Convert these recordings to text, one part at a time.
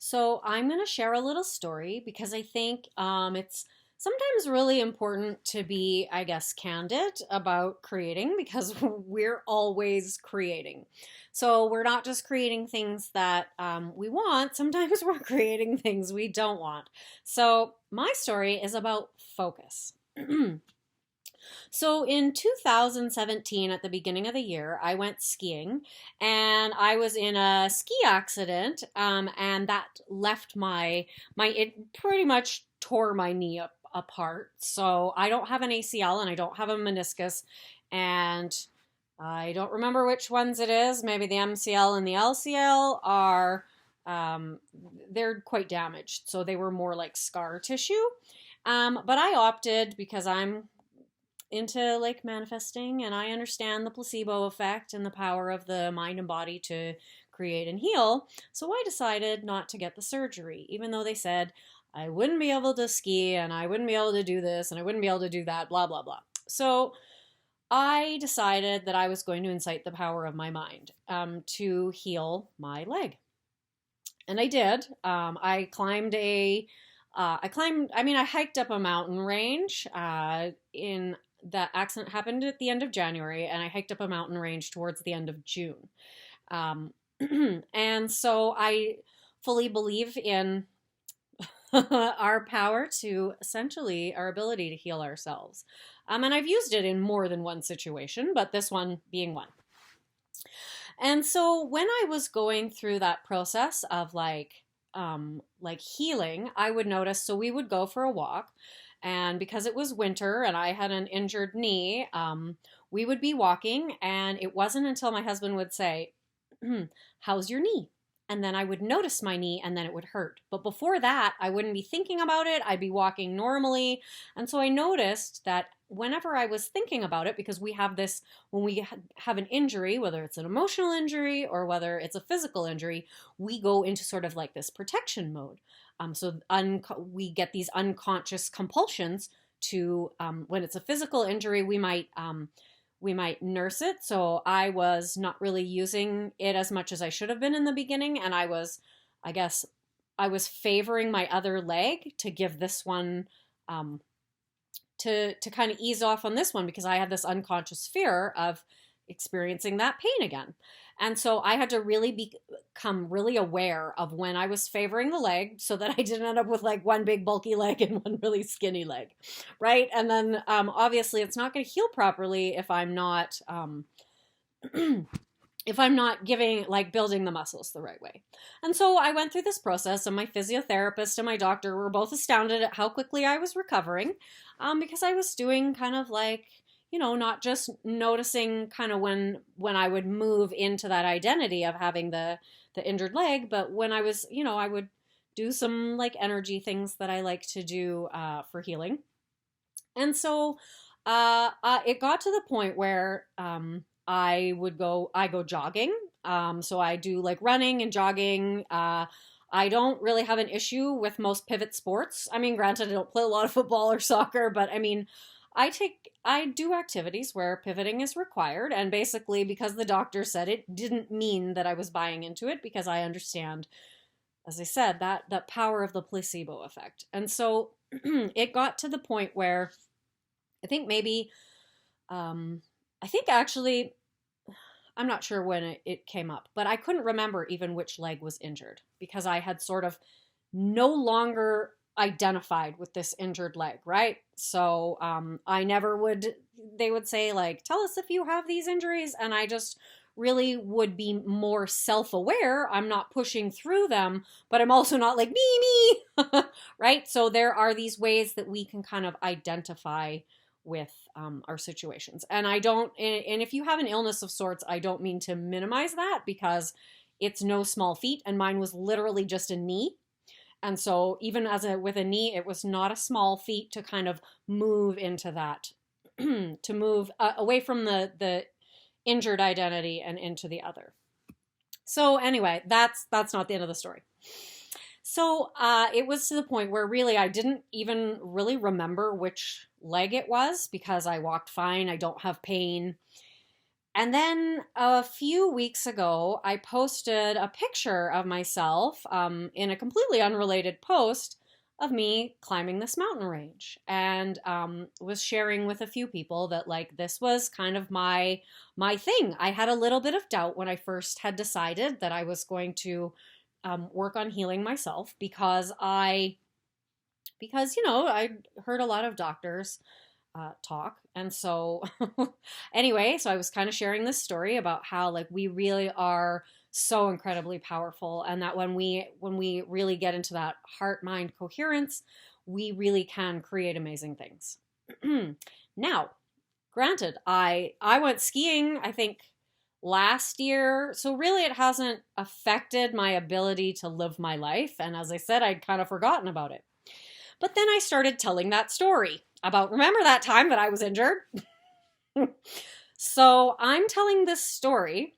So I'm going to share a little story because I think it's sometimes really important to be, I guess, candid about creating because we're always creating. So we're not just creating things that we want, sometimes we're creating things we don't want. So my story is about focus. So in 2017, at the beginning of the year, I went skiing and I was in a ski accident, and that left it pretty much tore my knee apart. So I don't have an ACL and I don't have a meniscus, and I don't remember which ones it is. Maybe the MCL and the LCL are, they're quite damaged. So they were more like scar tissue. But I opted because I'm into like manifesting and I understand the placebo effect and the power of the mind and body to create and heal. So I decided not to get the surgery, even though they said I wouldn't be able to ski and I wouldn't be able to do this and I wouldn't be able to do that, blah, blah, blah. So I decided that I was going to incite the power of my mind to heal my leg. And I did. I hiked up a mountain range in the accident happened at the end of January, and I hiked up a mountain range towards the end of June. Um, and so I fully believe in our power to essentially our ability to heal ourselves. And I've used it in more than one situation, but this one being one. And so when I was going through that process of like healing, I would notice, so we would go for a walk, and because it was winter and I had an injured knee, we would be walking, and it wasn't until my husband would say, how's your knee? And then I would notice my knee and then it would hurt. But before that, I wouldn't be thinking about it. I'd be walking normally. And so I noticed that whenever I was thinking about it, because we have this, when we have an injury, whether it's an emotional injury or whether it's a physical injury, we go into sort of like this protection mode. We get these unconscious compulsions to, when it's a physical injury, we might nurse it. So I was not really using it as much as I should have been in the beginning. And I guess, I was favoring my other leg to give this one, to kind of ease off on this one because I had this unconscious fear of experiencing that pain again. And so I had to really become really aware of when I was favoring the leg so that I didn't end up with like one big bulky leg and one really skinny leg, right? And then obviously it's not going to heal properly if I'm not if I'm not building the muscles the right way. And so I went through this process, and my physiotherapist and my doctor were both astounded at how quickly I was recovering, because I was doing kind of like, not just noticing kind of when I would move into that identity of having the injured leg, but when I was, I would do some like energy things that I like to do for healing. And so it got to the point where I go jogging. So I do like running and jogging. I don't really have an issue with most pivot sports. I mean, granted, I don't play a lot of football or soccer, but I mean, I do activities where pivoting is required, and basically because the doctor said it didn't mean that I was buying into it, because I understand, as I said, that power of the placebo effect. And so it got to the point where I think maybe, I think actually, I'm not sure when it came up, but I couldn't remember even which leg was injured because I had sort of no longer identified with this injured leg, right? So they would say like, tell us if you have these injuries. And I just really would be more self-aware. I'm not pushing through them, but I'm also not like me, right? So there are these ways that we can kind of identify with our situations. And if you have an illness of sorts, I don't mean to minimize that because it's no small feat. And mine was literally just a knee. And so even with a knee, it was not a small feat to kind of move into that, to move away from the injured identity and into the other. So anyway, that's not the end of the story. So it was to the point where really I didn't even really remember which leg it was because I walked fine. I don't have pain. And then a few weeks ago, I posted a picture of myself in a completely unrelated post of me climbing this mountain range, and was sharing with a few people that like this was kind of my thing. I had a little bit of doubt when I first had decided that I was going to work on healing myself because I heard a lot of doctors talk. And so, anyway, so I was kind of sharing this story about how like we really are so incredibly powerful, and that when we really get into that heart mind coherence, we really can create amazing things. Now, granted, I went skiing, I think last year, so really it hasn't affected my ability to live my life, and as I said, I'd kind of forgotten about it. But then I started telling that story about, remember that time that I was injured? So I'm telling this story,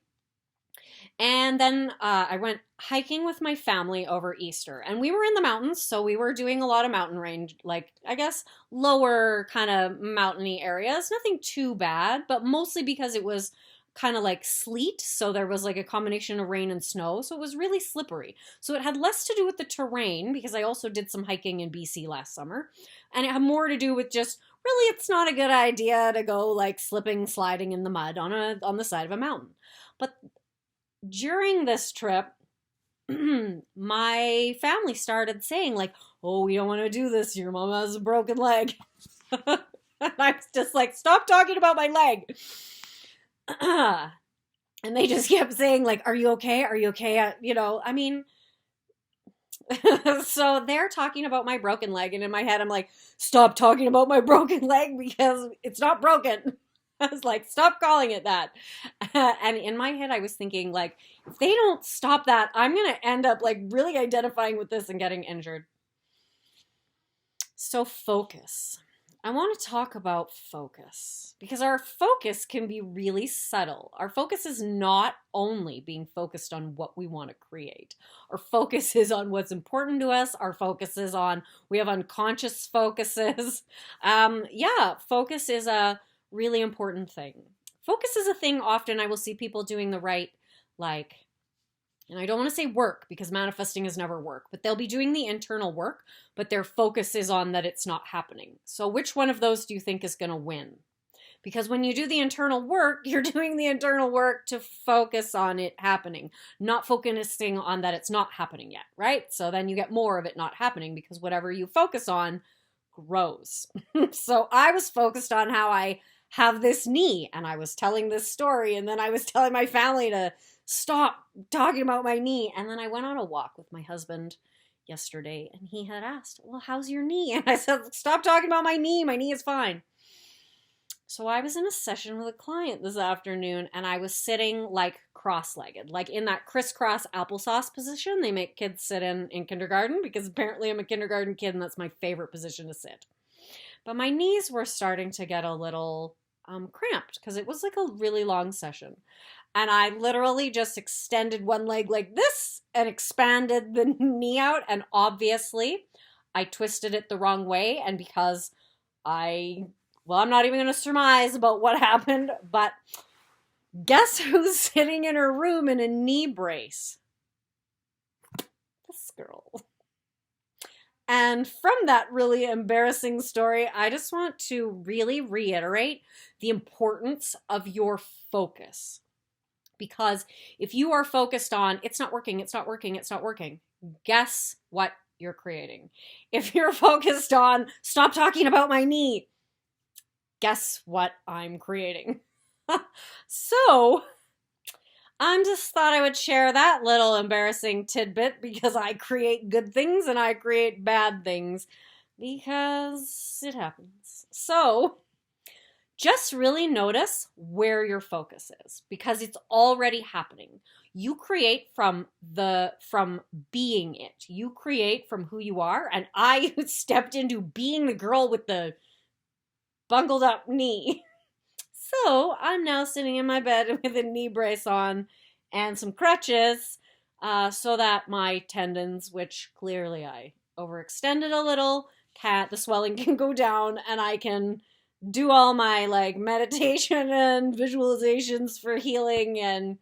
and then I went hiking with my family over Easter, and we were in the mountains, so we were doing a lot of mountain range, like I guess lower kind of mountainy areas, nothing too bad, but mostly because it was kind of like sleet, so there was like a combination of rain and snow, so it was really slippery. So it had less to do with the terrain, because I also did some hiking in BC last summer, and it had more to do with just really it's not a good idea to go like slipping, sliding in the mud on the side of a mountain. But during this trip, my family started saying like, "Oh, we don't want to do this. Your mom has a broken leg." And I was just like, "Stop talking about my leg." And they just kept saying like, "Are you okay? Are you okay?" I mean, so they're talking about my broken leg, and in my head I'm like, "Stop talking about my broken leg because it's not broken." I was like, "Stop calling it that." And in my head I was thinking like, if they don't stop that, I'm going to end up like really identifying with this and getting injured. So focus. I want to talk about focus because our focus can be really subtle. Our focus is not only being focused on what we want to create. Our focus is on what's important to us. Our focus is on, we have unconscious focuses. Focus is a really important thing. Focus is a thing often I will see people doing the right, like, and I don't want to say work because manifesting is never work, but they'll be doing the internal work, but their focus is on that it's not happening. So which one of those do you think is going to win? Because when you do the internal work, you're doing the internal work to focus on it happening, not focusing on that it's not happening yet, right? So then you get more of it not happening because whatever you focus on grows. So I was focused on how I have this knee, and I was telling this story, and then I was telling my family to stop talking about my knee. And then I went on a walk with my husband yesterday, and he had asked, "Well, how's your knee?" And I said, "Stop talking about my knee. My knee is fine." So I was in a session with a client this afternoon, and I was sitting like cross-legged, like in that crisscross applesauce position they make kids sit in kindergarten, because apparently I'm a kindergarten kid and that's my favorite position to sit. But my knees were starting to get a little cramped because it was like a really long session. And I literally just extended one leg like this and expanded the knee out. And obviously, I twisted it the wrong way. And because I'm not even going to surmise about what happened, but guess who's sitting in her room in a knee brace? This girl. And from that really embarrassing story, I just want to really reiterate the importance of your focus. Because if you are focused on, it's not working, it's not working, it's not working, guess what you're creating? If you're focused on, stop talking about my knee, guess what I'm creating? So, I just thought I would share that little embarrassing tidbit because I create good things and I create bad things because it happens. So, just really notice where your focus is because it's already happening. You create from being it. You create from who you are, and I stepped into being the girl with the bungled up knee. So I'm now sitting in my bed with a knee brace on and some crutches so that my tendons, which clearly I overextended a little, the swelling can go down and I can do all my like meditation and visualizations for healing and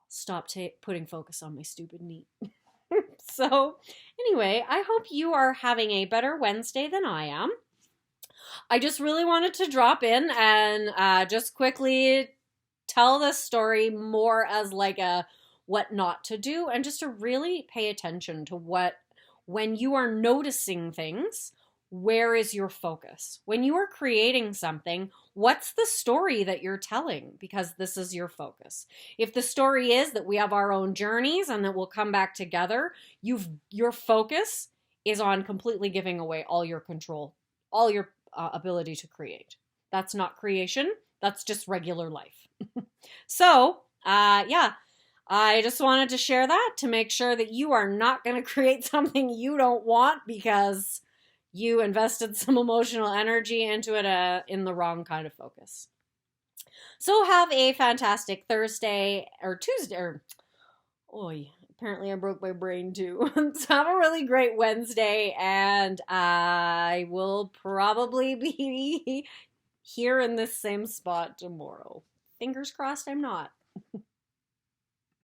stop putting focus on my stupid knee. So, anyway, I hope you are having a better Wednesday than I am. I just really wanted to drop in and just quickly tell this story more as like a what not to do and just to really pay attention to what, when you are noticing things, where is your focus? When you are creating something, what's the story that you're telling? Because this is your focus. If the story is that we have our own journeys and that we'll come back together, your focus is on completely giving away all your control, all your ability to create. That's not creation. That's just regular life. So, yeah, I just wanted to share that to make sure that you are not going to create something you don't want because you invested some emotional energy into it in the wrong kind of focus. So have a fantastic Thursday or Tuesday. Apparently I broke my brain too. So have a really great Wednesday, and I will probably be here in this same spot tomorrow. Fingers crossed I'm not.